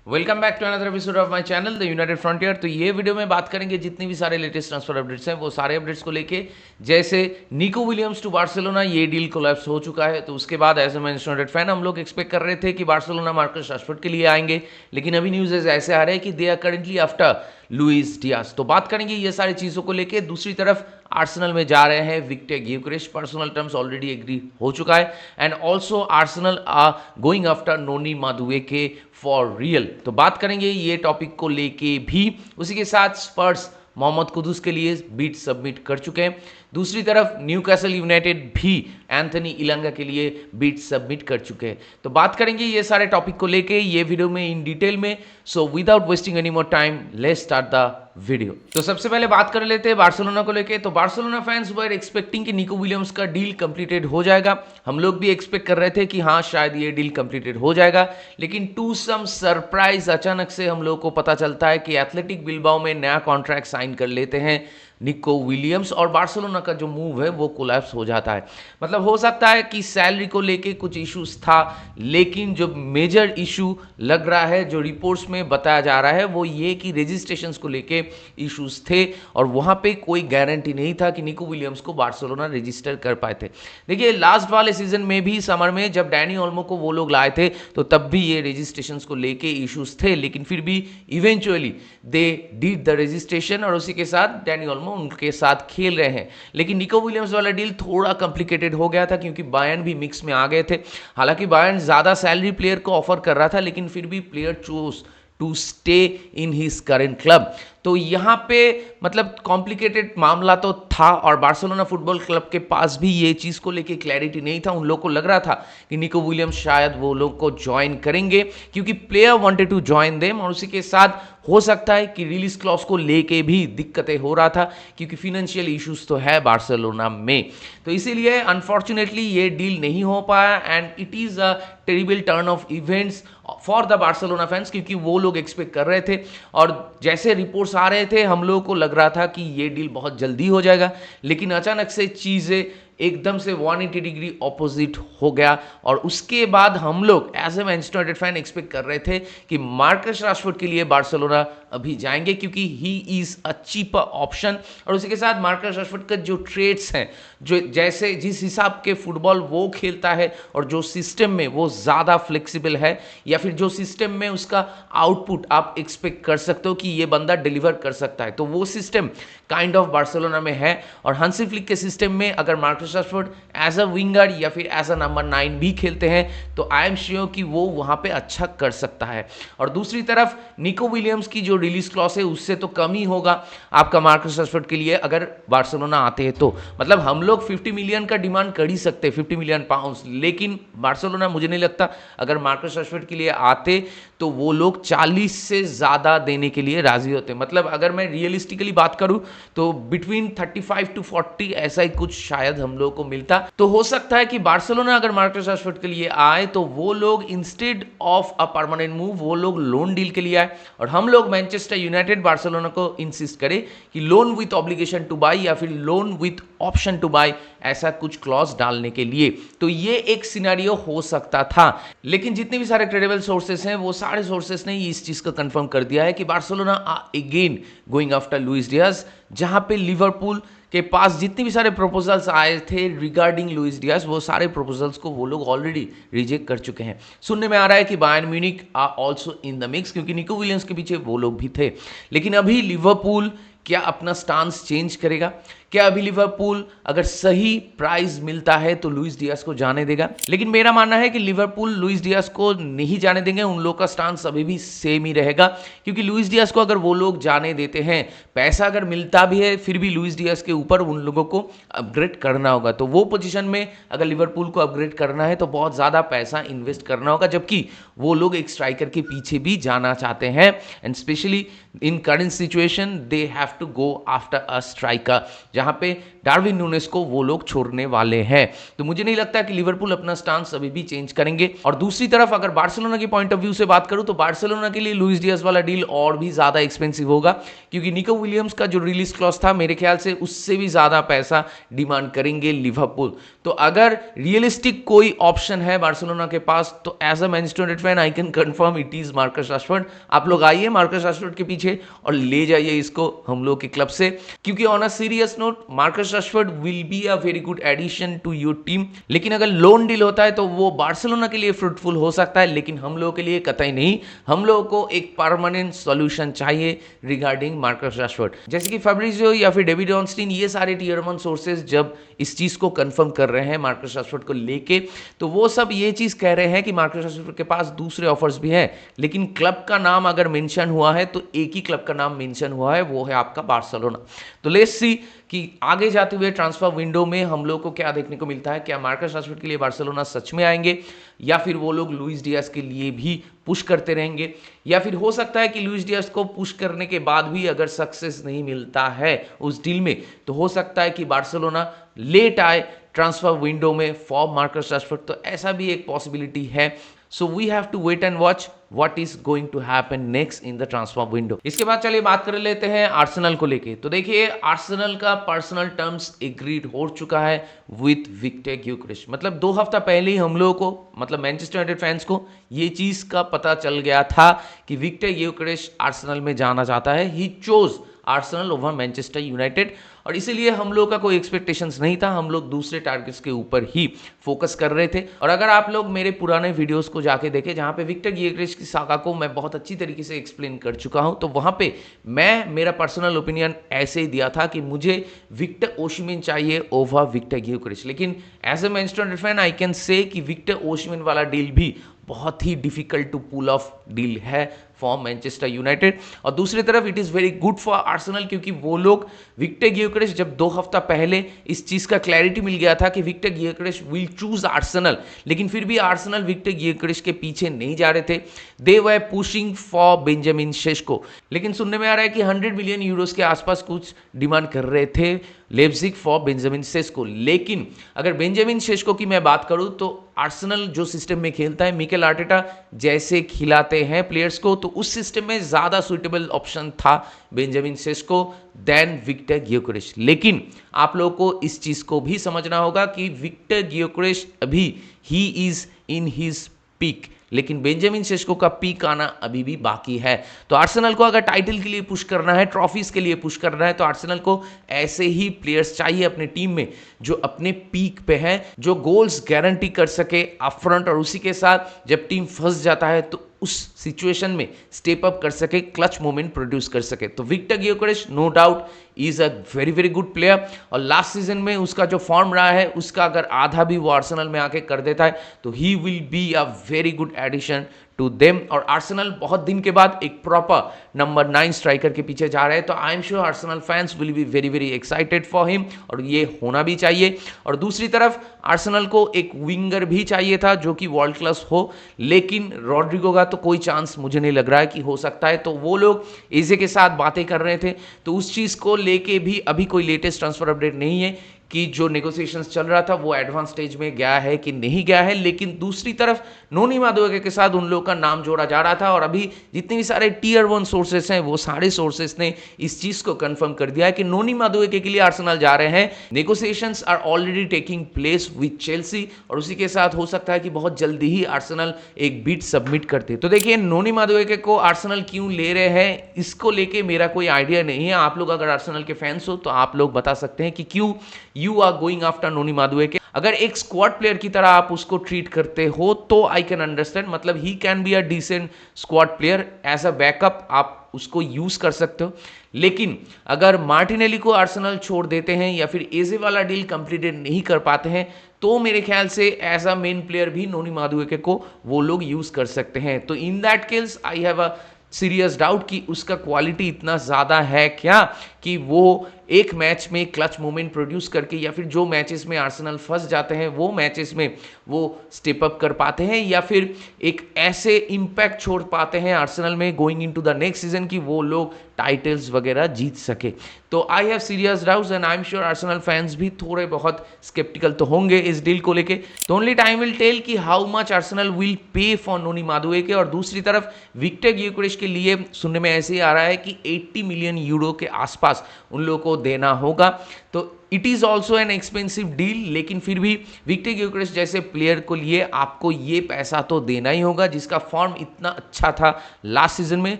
Welcome back to another episode of my channel the United Frontier. तो ये video में बात करेंगे जितनी भी सारे लेटेस्ट ट्रांसफर अपडेट्स हैं वो सारे अपडेट्स को लेके, जैसे निको विलियम्स टू बार्सिलोना, ये डील कोलैप्स हो चुका है। तो उसके बाद as a Manchester United fan हम लोग एक्सपेक्ट कर रहे थे कि बार्सिलोना मार्कस राशफोर्ड के लिए आएंगे, लेकिन अभी न्यूज़ ऐसे आ रहे हैं कि they are currently after Luis Diaz. तो बात करेंगे ये सारी चीज़ों को लेके। दूसरी तरफ आर्सेनल में जा रहे हैं Victor Gyokeres, personal terms already agree हो चुका है। And also Arsenal are going after Noni Madueke for real. तो बात करेंगे ये टॉपिक को लेके भी। उसी के साथ स्पर्स मोहम्मद कुदूस के लिए बीट सबमिट कर चुके हैं। दूसरी तरफ न्यूकासल यूनाइटेड भी एंथनी इलांगा के लिए बीट सबमिट कर चुके हैं। तो बात करेंगे ये सारे टॉपिक को लेके ये वीडियो में इन डिटेल में। So without wasting any more time let's start the video. तो सबसे पहले बात कर लेते हैं बार्सिलोना को लेके। तो बार्सिलोना फैंस वर एक्सपेक्टिंग कि निको विलियम्स का डील कंप्लीटेड हो जाएगा। हम लोग भी एक्सपेक्ट कर रहे थे कि हाँ शायद ये डील कंप्लीटेड हो जाएगा, लेकिन टू सम सरप्राइज अचानक से हम लोग को पता चलता है कि एथलेटिक बिल्बाओ में नया कॉन्ट्रैक्ट साइन कर लेते हैं निको विलियम्स, और बार्सिलोना का जो मूव है वो कोलैप्स हो जाता है। मतलब हो सकता है कि सैलरी को लेके कुछ इश्यूज था, लेकिन जो मेजर इशू लग रहा है, जो रिपोर्ट्स में बताया जा रहा है, वो ये कि रजिस्ट्रेशंस को लेके इश्यूज थे और वहाँ पे कोई गारंटी नहीं था कि निको विलियम्स को बार्सिलोना रजिस्टर कर पाए थे। देखिए लास्ट वाले सीजन में भी समर में जब डैनी ओल्मो को वो लोग लाए थे तो तब भी ये रजिस्ट्रेशंस को लेके इश्यूज थे, लेकिन फिर भी eventually they did the registration और उसी के साथ डैनी ओल्मो उनके साथ खेल रहे हैं। लेकिन निको विलियम्स वाला डील थोड़ा कॉम्प्लिकेटेड हो गया था क्योंकि बायर्न भी मिक्स में आ गए थे। हालांकि बायर्न ज़्यादा सैलरी प्लेयर को ऑफर कर रहा था, लेकिन फिर भी player choose to stay in his current club. तो यहाँ पे मतलब कॉम्प्लिकेटेड मामला तो था और बार्सिलोना फुटबॉल क्लब के पास भी ये चीज़ को लेके क्लैरिटी नहीं था। उन लोग को लग रहा था कि निको विलियम्स शायद वो लोग को ज्वाइन करेंगे क्योंकि player wanted to join them, और उसी के साथ हो सकता है कि रिलीज क्लॉज को लेके भी दिक्कतें हो रहा था क्योंकि फिनेंशियल इश्यूज तो है बार्सिलोना में। तो इसीलिए अनफॉर्चुनेटली ये डील नहीं हो पाया and it is a terrible turn off events for the Barcelona fans, क्योंकि वो लोग एक्सपेक्ट कर रहे थे और जैसे रिपोर्ट्स आ रहे थे हम लोगों को लग रहा था कि ये डील बहुत जल्दी हो जाएगा, लेकिन अचानक से चीज़ें एकदम से 180 डिग्री ऑपोजिट हो गया। और उसके बाद हम लोग as a Manchester United fan expect कर रहे थे कि मार्कस राशफोर्ड के लिए बार्सिलोना अभी जाएंगे क्योंकि he is a cheaper option, और उसी के साथ मार्कस राशफोर्ड का जो ट्रेड्स हैं, जो जैसे जिस हिसाब के फुटबॉल वो खेलता है और जो सिस्टम में वो ज़्यादा फ्लेक्सिबल है, या फिर जो सिस्टम में उसका आउटपुट आप एक्सपेक्ट कर सकते हो कि ये बंदा डिलीवर कर सकता है, तो वो सिस्टम काइंड ऑफ बार्सिलोना में है। और हांसी फ्लिक के सिस्टम में अगर Marcus Rashford as a winger या फिर एज अ नंबर 9 भी खेलते हैं तो आई एम श्योर कि वो वहाँ पे अच्छा कर सकता है। और दूसरी तरफ निको विलियम्स की जो रिलीज क्लॉज है उससे तो कम ही होगा आपका मार्कस राशफोर्ड के लिए अगर बार्सिलोना आते हैं तो। मतलब हम लोग 50 मिलियन का डिमांड कर ही सकते हैं, 50 मिलियन पाउंड्स, लेकिन बार्सिलोना मुझे नहीं लगता अगर मार्कस राशफोर्ड के लिए आते तो वो लोग 40 से ज़्यादा देने के लिए राजी होते। मतलब अगर मैं रियलिस्टिकली बात करूं तो बिटवीन 35 टू 40 ऐसा ही कुछ शायद हम लोग को मिलता। तो हो सकता है कि बार्सिलोना अगर मार्कस राशफोर्ड के लिए आए तो वो लोग instead of a permanent move वो लोग लोन डील के लिए आए, और हम लोग मैनचेस्टर यूनाइटेड बार्सिलोना को इंसिस्ट करें कि loan with obligation to buy या फिर loan with option to buy, ऐसा कुछ क्लॉज डालने के लिए। तो ये एक सिनेरियो हो सकता था, लेकिन जितने भी सारे क्रेडिबल सोर्सेस हैं वो सारे सोर्सेस ने इस चीज़ को कंफर्म कर दिया है कि Barcelona again going after Luis Diaz, जहां पे लिवरपूल के पास जितने भी सारे प्रपोजल्स आए थे रिगार्डिंग लुइस डियाज, वो सारे प्रपोजल्स को वो लोग ऑलरेडी रिजेक्ट कर चुके हैं। सुनने में आ रहा है कि Bayern Munich are also in the mix, क्योंकि निको विलियम्स के पीछे वो लोग भी थे। लेकिन अभी लिवरपूल क्या अपना स्टांस चेंज करेगा? क्या अभी लिवरपूल अगर सही प्राइस मिलता है तो लुइस डियाज को जाने देगा? लेकिन मेरा मानना है कि लिवरपूल लुइस डियाज को नहीं जाने देंगे, उन लोग का स्टांस अभी भी सेम ही रहेगा, क्योंकि लुइस डियाज को अगर वो लोग जाने देते हैं, पैसा अगर मिलता भी है फिर भी लुइस डियाज के ऊपर उन लोगों को अपग्रेड करना होगा। तो वो पोजीशन में अगर लिवरपूल को अपग्रेड करना है तो बहुत ज़्यादा पैसा इन्वेस्ट करना होगा, जबकि वो लोग एक स्ट्राइकर के पीछे भी जाना चाहते हैं and specially in current situation they have to go after a striker, जहाँ पे डार्विन न्यूनेस को वो लोग छोड़ने वाले हैं। तो मुझे नहीं लगता कि लिवरपूल अपना स्टांस अभी भी चेंज करेंगे। और दूसरी तरफ अगर बार्सिलोना की पॉइंट ऑफ व्यू से बात करूं तो बार्सिलोना के लिए लुइस डियाज वाला डील और भी ज्यादा एक्सपेंसिव होगा, क्योंकि निको विलियम्स का जो रिलीज क्लॉज था मेरे ख्याल से उससे भी ज्यादा पैसा डिमांड करेंगे लिवरपूल। तो अगर रियलिस्टिक कोई ऑप्शन है बार्सिलोना के पास तो as a Manchester United fan I can confirm it is Marcus Rashford. आप लोग आइए मार्कस राशफोर्ड के पीछे और ले जाइए इसको हम लोग के क्लब से, क्योंकि on a serious note Marcus Rashford will be a very good addition to your team. लेकिन अगर लोन डील होता है तो वो बार्सिलोना के लिए फ्रूटफुल हो सकता है, लेकिन हम लोगों के लिए कतई नहीं। हम लोगों को एक परमानेंट सॉल्यूशन चाहिए रिगार्डिंग मार्कस राशफोर्ड। जैसे कि फैब्रिजियो या फिर डेविड ऑर्नस्टीन, ये सारे टियर 1 सोर्सेज जब इस चीज को कंफर्म कर रहे हैं मार्कस राशफोर्ड को लेके, तो वो सब ये चीज कह रहे हैं कि मार्कस राशफोर्ड के पास दूसरे ऑफर्स भी हैं, लेकिन क्लब का नाम अगर मेंशन हुआ है तो एक ही क्लब का नाम मेंशन हुआ है, वो है आपका बार्सिलोना। तो लेट्स सी कि आगे जाते हुए ट्रांसफर विंडो में हम लोग को क्या देखने को मिलता है। क्या मार्कस राशफोर्ड के लिए बार्सिलोना सच में आएंगे, या फिर वो लोग लुइस डियाज के लिए भी पुश करते रहेंगे, या फिर हो सकता है कि लुइस डियाज को पुश करने के बाद भी अगर सक्सेस नहीं मिलता है उस डील में, तो हो सकता है कि बार्सिलोना लेट आए ट्रांसफर विंडो में फॉर मार्कस राशफोर्ड। तो ऐसा भी एक पॉसिबिलिटी है। So we have to wait and watch what is going to happen next in the transfer window। इसके बाद चलिए बात कर लेते हैं आर्सेनल को लेके। तो देखिए आर्सेनल का पर्सनल टर्म्स एग्रीड हो चुका है विथ विक्टर ग्योकेरेस। मतलब 2 हफ्ता पहले ही हम लोगों को, मतलब मैनचेस्टर यूनाइटेड फैंस को ये चीज का पता चल गया था कि विक्टर ग्योकेरेस आर्सेनल में जाना चाहता है। He chose Arsenal over Manchester United, और इसीलिए हम लोग का कोई एक्सपेक्टेशंस नहीं था। हम लोग दूसरे टारगेट्स के ऊपर ही फोकस कर रहे थे। और अगर आप लोग मेरे पुराने वीडियोस को जाके देखें जहां पे विक्टर ग्योकेरेस की सागा को मैं बहुत अच्छी तरीके से एक्सप्लेन कर चुका हूं, तो वहां पे मैं मेरा पर्सनल ओपिनियन ऐसे ही दिया था कि मुझे विक्टर ओशिमेन चाहिए ओवर विक्टर ग्योकेरेस। लेकिन as a Manchester United fan I can say कि विक्टर ओशिमेन वाला डील भी बहुत ही difficult to pull off deal है फॉर मैनचेस्टर यूनाइटेड। और दूसरी तरफ it is very good for Arsenal, क्योंकि वो लोग विक्टर ग्योकेरेस, जब 2 हफ्ता पहले इस चीज का क्लैरिटी मिल गया था कि Viktor Gyokeres will choose Arsenal, लेकिन फिर भी आर्सेनल विक्टर ग्योकेरेस के पीछे नहीं जा रहे थे। दे वर पुशिंग फॉर बेंजामिन शेस्को। लेकिन सुनने में आ रहा है कि 100 मिलियन यूरोस के आसपास कुछ डिमांड कर रहे थे लेप्जिग फॉर बेंजामिन शेस्को। लेकिन अगर बेंजामिन शेस्को की मैं बात करूं तो आर्सेनल जो सिस्टम में खेलता है, मिकेल आर्टेटा जैसे खिलाते हैं प्लेयर्स को, तो उस सिस्टम में ज्यादा सुइटेबल ऑप्शन था बेंजामिन शेस्को देन विक्टर ग्योकेरेस। लेकिन आप लोगों को इस चीज को भी समझना होगा कि विक्टर ग्योकेरेस अभी he is in his peak, लेकिन बेंजामिन शेस्को का पीक आना अभी भी बाकी है। तो आर्सेनल को अगर टाइटल के लिए पुश करना है, ट्रॉफीज के लिए पुश करना है, तो आर्सेनल को ऐसे ही प्लेयर्स चाहिए अपनी टीम में जो अपने पीक पे हैं, जो गोल्स गारंटी कर सके अप फ्रंट, और उसी के साथ जब टीम फंस जाता है तो उस सिचुएशन में स्टेप अप कर सके, क्लच मोमेंट प्रोड्यूस कर सके। तो Viktor Gyokeres no doubt is a very very good player, और लास्ट सीजन में उसका जो फॉर्म रहा है उसका अगर आधा भी वो आर्सेनल में आके कर देता है तो he will be a very good addition to them. और आर्सेनल बहुत दिन के बाद एक प्रॉपर नंबर 9 स्ट्राइकर के पीछे जा रहे हैं, तो आई am sure Arsenal fans will be very very excited for him, और ये होना भी चाहिए। और दूसरी तरफ आर्सेनल को एक विंगर भी चाहिए था जो कि वर्ल्ड क्लास हो, लेकिन रॉड्रिगो का तो कोई चांस मुझे नहीं लग रहा है कि हो सकता है। तो वो लोग एजे के साथ बातें कर रहे थे, तो उस चीज़ को लेके भी अभी कोई लेटेस्ट ट्रांसफर अपडेट नहीं है कि जो नेगोशिएशंस चल रहा था वो एडवांस स्टेज में गया है कि नहीं गया है। लेकिन दूसरी तरफ नोनी मादुएके के साथ उन लोगों का नाम जोड़ा जा रहा था, और अभी जितने भी सारे टियर 1 सोर्सेस हैं वो सारे सोर्सेस ने इस चीज को कंफर्म कर दिया है कि नोनी मादुएके के लिए आर्सेनल जा रहे हैं। Negotiations are already taking place with Chelsea, और उसी के साथ हो सकता है कि बहुत जल्दी ही आर्सेनल एक बिड सबमिट करते। तो देखिए नोनी मादुएके को आर्सेनल क्यों ले रहे हैं, इसको लेके मेरा कोई आइडिया नहीं है। आप लोग अगर आर्सेनल के फैंस हो तो आप लोग बता सकते हैं कि क्यों you are going after Noni मादुएके। अगर एक स्क्वाड प्लेयर की तरह आप उसको ट्रीट करते हो तो आई कैन अंडरस्टैंड, मतलब he can be a decent squad player, as a backup आप उसको यूज कर सकते हो। लेकिन अगर मार्टिनेली को आर्सेनल छोड़ देते हैं या फिर एजे वाला डील कंप्लीटेड नहीं कर पाते हैं, तो मेरे ख्याल से एज अ मेन प्लेयर भी नोनी मादुएके को वो लोग यूज कर सकते हैं। तो in that case I have a serious doubt कि उसका क्वालिटी इतना ज़्यादा है क्या कि वो एक मैच में क्लच मोमेंट प्रोड्यूस करके, या फिर जो मैचेस में आर्सेनल फंस जाते हैं वो मैचेस में वो स्टेप अप कर पाते हैं, या फिर एक ऐसे इम्पैक्ट छोड़ पाते हैं आर्सेनल में going into the next season कि वो लोग टाइटल्स वगैरह जीत सके। तो I have serious doubts and I am sure Arsenal fans भी थोड़े बहुत स्केप्टिकल तो होंगे इस डील को लेके। तो ओनली टाइम विल टेल कि how much Arsenal will pay for Noni Madueke. और दूसरी तरफ विक्टर ग्योकेरेश के लिए सुनने में ऐसे ही आ रहा है कि 80 मिलियन यूरो के आसपास उन लोगों को देना होगा। तो it is also an expensive deal, लेकिन फिर भी विक्टर ग्योकेरेश जैसे प्लेयर को लिए आपको ये पैसा तो देना ही होगा, जिसका फॉर्म इतना अच्छा था लास्ट सीजन में,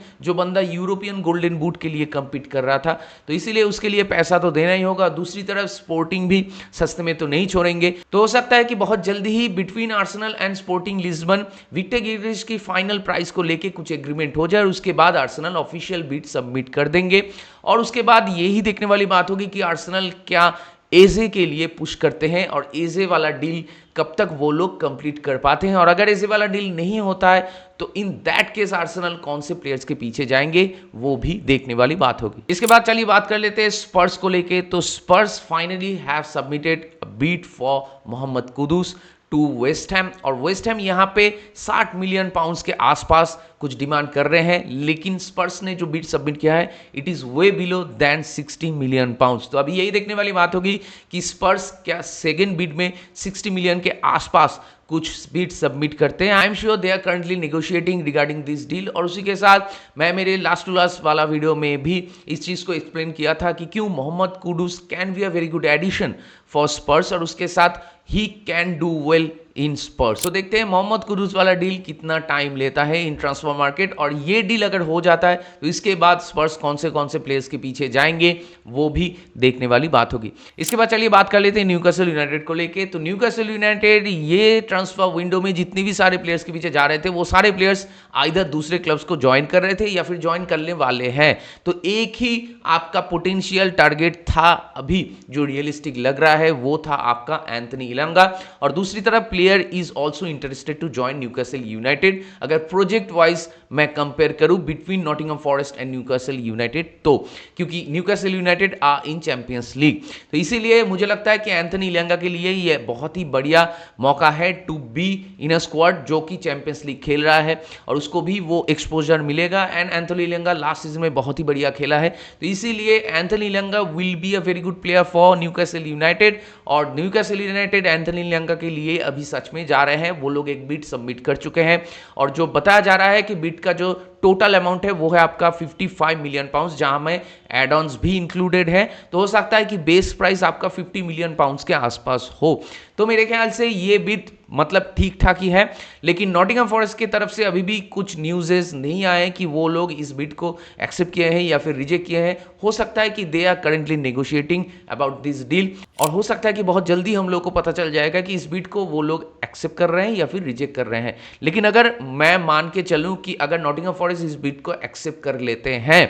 जो बंदा यूरोपियन गोल्डन बूट के लिए compete कर रहा था, तो इसीलिए उसके लिए पैसा तो देना ही होगा। दूसरी तरफ स्पोर्टिंग भी सस्ते में तो नहीं छोड़ेंगे। तो हो सकता है कि बहुत जल्दी ही between Arsenal and Sporting Lisbon Victor Gyokeres की फाइनल प्राइस को लेके कुछ एग्रीमेंट हो जाए और उसके बाद आर्सेनल ऑफिशियल बिड सबमिट कर देंगे। और उसके बाद यही देखने वाली बात होगी कि आर्सेनल क्या एजे के लिए पुश करते हैं और एजे वाला डील कब तक वो लोग कंप्लीट कर पाते हैं। और अगर एजे वाला डील नहीं होता है तो इन दैट केस आर्सेनल कौन से प्लेयर्स के पीछे जाएंगे वो भी देखने वाली बात होगी। इसके बाद चलिए बात कर लेते हैं स्पर्स को लेके। तो Spurs finally have submitted a bid for Mohammed Kudus to West Ham. और वेस्ट हैम यहाँ पे 60 मिलियन पाउंड्स के आसपास कुछ डिमांड कर रहे हैं, लेकिन स्पर्स ने जो बिड सबमिट किया है it is way below than 60 million pounds. तो अभी यही देखने वाली बात होगी कि स्पर्स क्या सेकेंड बिड में 60 मिलियन के आसपास कुछ बिड सबमिट करते हैं। I am sure they are currently negotiating regarding this deal. और उसी के साथ मैं मेरे लास्ट टू लास्ट वाला वीडियो में भी इस चीज़ को एक्सप्लेन किया था कि क्यों Mohammed Kudus can be a very good addition for Spurs और उसके साथ ही can do well in Spurs. तो देखते हैं मोहम्मद कुदूस वाला डील कितना टाइम लेता है इन ट्रांसफर मार्केट, और ये डील अगर हो जाता है तो इसके बाद स्पर्स कौन से प्लेयर्स के पीछे जाएंगे वो भी देखने वाली बात होगी। इसके बाद चलिए बात कर लेते हैं न्यूकासल यूनाइटेड को लेके। तो न्यूकासल यूनाइटेड ये ट्रांसफर विंडो में जितने भी सारे प्लेयर्स के पीछे जा रहे थे वो सारे प्लेयर्स आइदर दूसरे क्लब्स को ज्वाइन कर रहे थे या फिर ज्वाइन करने वाले हैं। तो एक ही आपका पोटेंशियल टारगेट था अभी जो रियलिस्टिक लग रहा है वो था आपका एंथनी इलांगा। और दूसरी तरफ player is also interested to join Newcastle United. अगर प्रोजेक्ट वाइज मैं कंपेयर करूं between Nottingham Forest and Newcastle United, तो क्योंकि Newcastle United are in Champions League, तो इसीलिए मुझे लगता है कि एंथनी इलांगा के लिए यह बहुत ही बढ़िया मौका है to be in a squad जो कि चैंपियंस लीग खेल रहा है और उसको भी वो एक्सपोजर मिलेगा। एंड एंथनी इलांगा लास्ट सीजन में बहुत ही बढ़िया खेला है, तो इसीलिए Anthony इलांगा will be a very good player for Newcastle United. और न्यूकासल यूनाइटेड एंथनी इलांगा के लिए अभी सच में जा रहे हैं, वो लोग एक बिड सबमिट कर चुके हैं और जो बताया जा रहा है कि बिड का जो टोटल अमाउंट है वो है आपका 55 मिलियन पाउंड्स, जहां में एड ऑन्स भी इंक्लूडेड है। तो हो सकता है कि बेस प्राइस आपका 50 मिलियन पाउंड्स के आसपास हो। तो मेरे ख्याल से ये बिड मतलब ठीक ठाक ही है, लेकिन नॉटिंघम फॉरेस्ट की तरफ से अभी भी कुछ न्यूज़ेस नहीं आए कि वो लोग इस बिड को एक्सेप्ट किए हैं या फिर रिजेक्ट किए हैं। हो सकता है कि they are currently negotiating about this deal और हो सकता है कि बहुत जल्दी हम लोग को पता चल जाएगा कि इस बिड को वो लोग एक्सेप्ट कर रहे हैं या फिर रिजेक्ट कर रहे हैं। लेकिन अगर मैं मान के चलूं कि अगर नॉटिंघम फॉरेस्ट इस बिड को एक्सेप्ट कर लेते हैं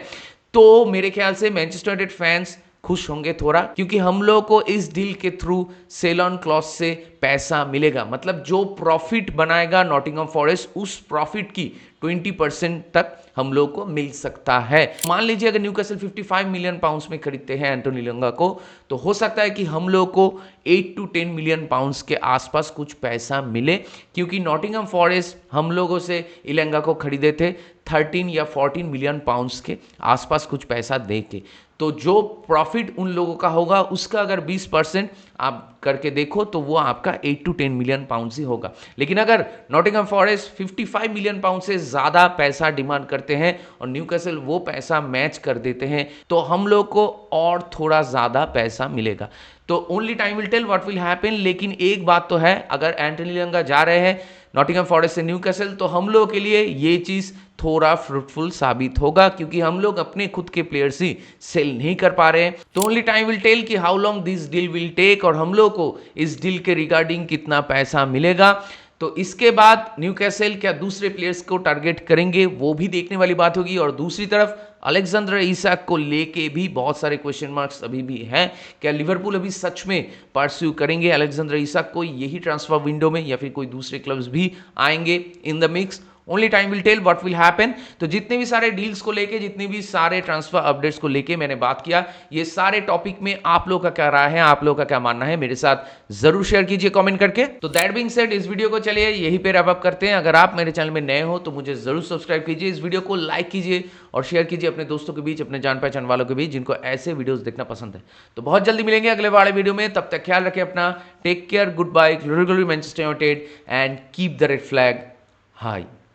तो मेरे ख्याल से मैनचेस्टर यूनाइटेड फैंस खुश होंगे थोड़ा, क्योंकि हम लोग को इस डील के थ्रू सेल ऑन क्लॉज से पैसा मिलेगा। मतलब जो प्रॉफिट बनाएगा नॉटिंघम फॉरेस्ट उस प्रॉफिट की 20% तक हम लोग को मिल सकता है। मान लीजिए अगर न्यूकासल 55 मिलियन पाउंड्स में खरीदते हैं एंटोनी इलांगा को, तो हो सकता है कि हम लोग को 8 to 10 मिलियन पाउंड्स के आसपास कुछ पैसा मिले, क्योंकि नॉटिंघम फॉरेस्ट हम लोगों से इलांगा को खरीदे थे 13 या 14 मिलियन पाउंड्स के आसपास कुछ पैसा दे के। तो जो प्रॉफिट उन लोगों का होगा उसका अगर 20% आप करके देखो तो वो आपका 8 to 10 मिलियन पाउंड्स ही होगा। लेकिन अगर नॉटिंघम फॉरेस्ट 55 मिलियन पाउंड से ज़्यादा पैसा डिमांड करते हैं और न्यूकासल वो पैसा मैच कर देते हैं तो हम लोग को और थोड़ा ज़्यादा पैसा मिलेगा। तो only time will tell what will happen. लेकिन एक बात तो है, अगर एंटोनी इलांगा जा रहे हैं नॉटिंघम फॉरेस्ट से न्यूकासल तो हम लोग के लिए ये चीज़ थोड़ा फ्रूटफुल साबित होगा, क्योंकि हम लोग अपने खुद के प्लेयर्स ही सेल नहीं कर पा रहे हैं। तो ओनली टाइम विल टेल कि how long this deal will take और हम लोग को इस डील के रिगार्डिंग कितना पैसा मिलेगा। तो इसके बाद न्यूकासल क्या दूसरे प्लेयर्स को टारगेट करेंगे वो भी देखने वाली बात होगी। और दूसरी तरफ अलेक्जेंडर इसाक को लेके भी बहुत सारे क्वेश्चन मार्क्स अभी भी हैं। क्या लिवरपूल अभी सच में परस्यू करेंगे अलेक्जेंडर इसाक को यही ट्रांसफर विंडो में, या फिर कोई दूसरे क्लब्स भी आएंगे in the mix, only time will tell what will happen. तो जितने भी सारे डील्स को लेके, जितने भी सारे ट्रांसफर अपडेट्स को लेके मैंने बात किया, ये सारे टॉपिक में आप लोगों का क्या राय है, आप लोगों का क्या मानना है, मेरे साथ जरूर शेयर कीजिए कमेंट करके। तो दैट बीइंग सेड, इस वीडियो को चलिए यहीं पे रैप अप करते हैं। अगर आप मेरे चैनल में नए हो तो मुझे जरूर सब्सक्राइब कीजिए, इस वीडियो को लाइक कीजिए और शेयर कीजिए अपने दोस्तों के बीच, अपने जान पहचान वालों के बीच जिनको ऐसे वीडियोस देखना पसंद है। तो बहुत जल्दी मिलेंगे अगले वाले वीडियो में, तब तक ख्याल रखें अपना। Take care, good bye, glory glory, Manchester United and keep the red flag high.